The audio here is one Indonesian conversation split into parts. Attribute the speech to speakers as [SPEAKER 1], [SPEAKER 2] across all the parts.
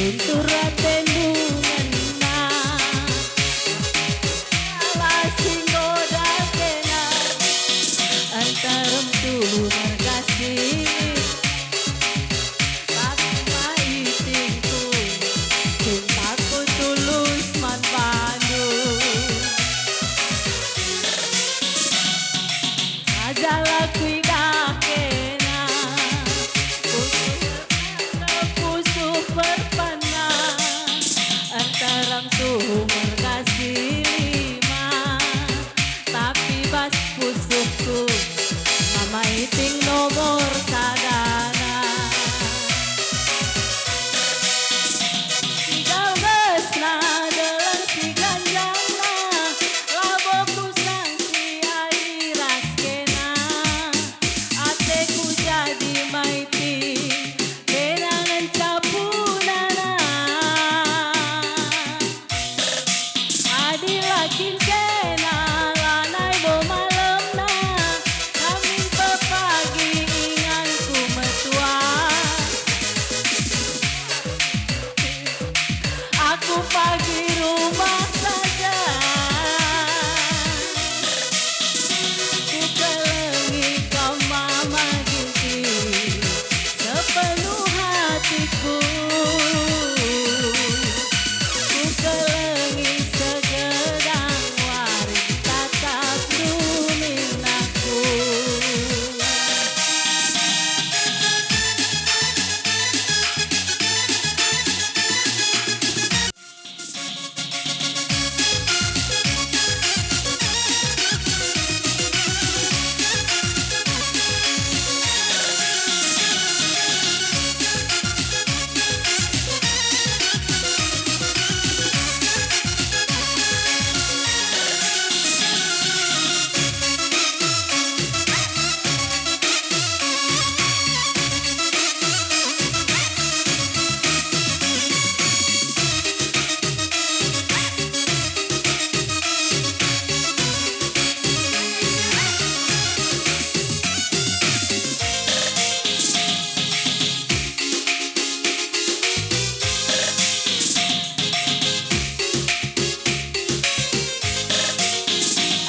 [SPEAKER 1] luntur raten bungana alah singgo dakena antarem tuh margasih Adalah kuida kena pusuh perpana antarang tuh merkasih lima tapi bas pusuhku mama iting nomor sadana tiga belas dalam si ganjana laboku sang si airas ateku jadi maiti kenangan capunana adilakin kena lanai bo malemna kami pepagi inganku metua aku pagi rumah saja ku kelengi kau mama ginti sepenuh hatiku ku kelengi segedang waring tatap ruminaku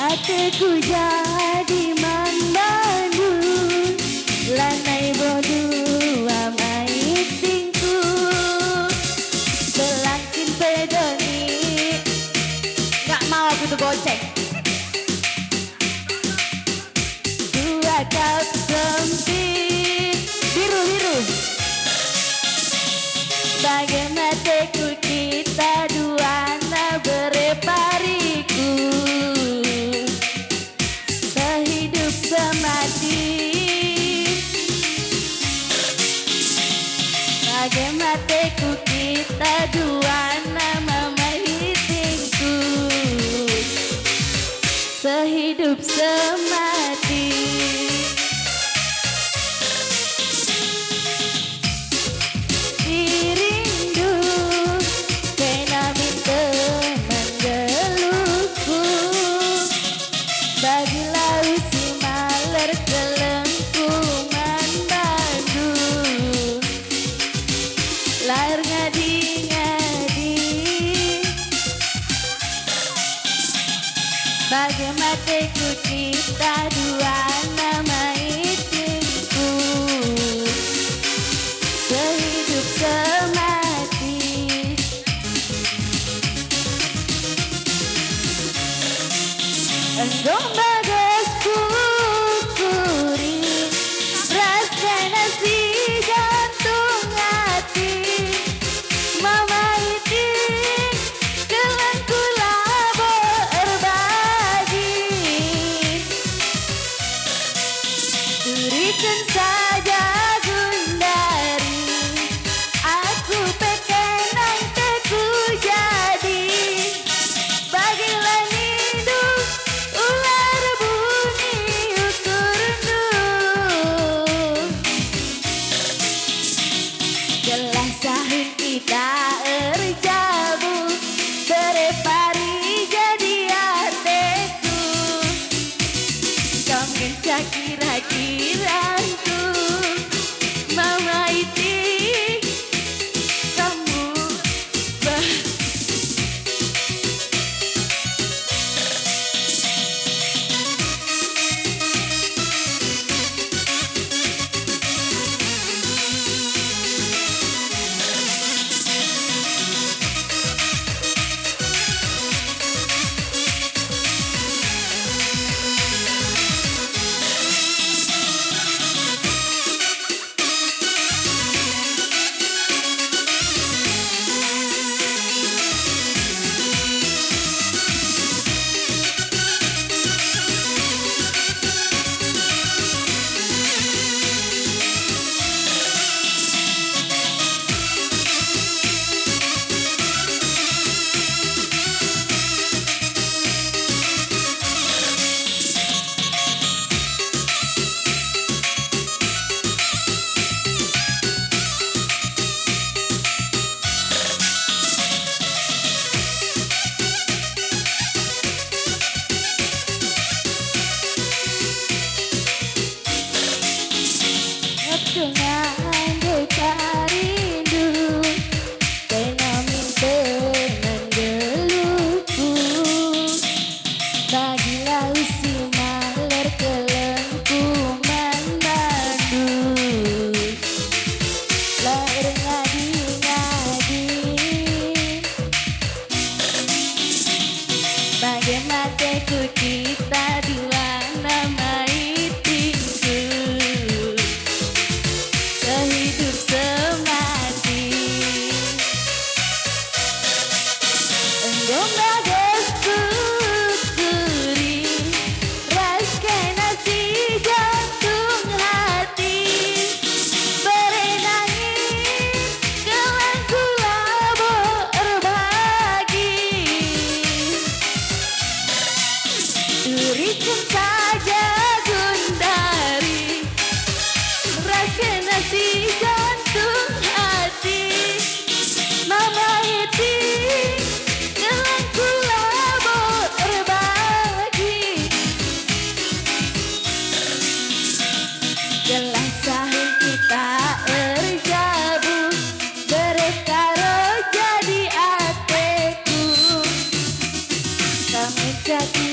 [SPEAKER 1] Ateku jadi mandandu lanai bodu amai tingku belangkin pedoni gak mau aku tuh goceng dua kap sempit biru bagaimana teku kita dua na berepariku sehidup semati bagaimana teku kita dua nama mahitingku sehidup semati dirindu kena minta menggeluku bagilah usi maler kelengkungan Bandung lahir ngadi-ngadi bagaimana teku kita dua nama itingku sehidup semati enggong bagas kukuri rasa nasi jantung hati mama iting kelengku labo berbagi berikan saja gundari aku pekenang teku jadi bagilah hidup ular Bagaimana ku kita dua nama itingku, sehidup semati. Engkau syukuri raskan nasi jantung hati, berenangi gelang kula berbagi. Berikan saja Gundari raskan nasi jantung hati, mama iti gelang kula berbagi. Gelang sahur kita erjabu berkaro jadi ateku, kamu jadi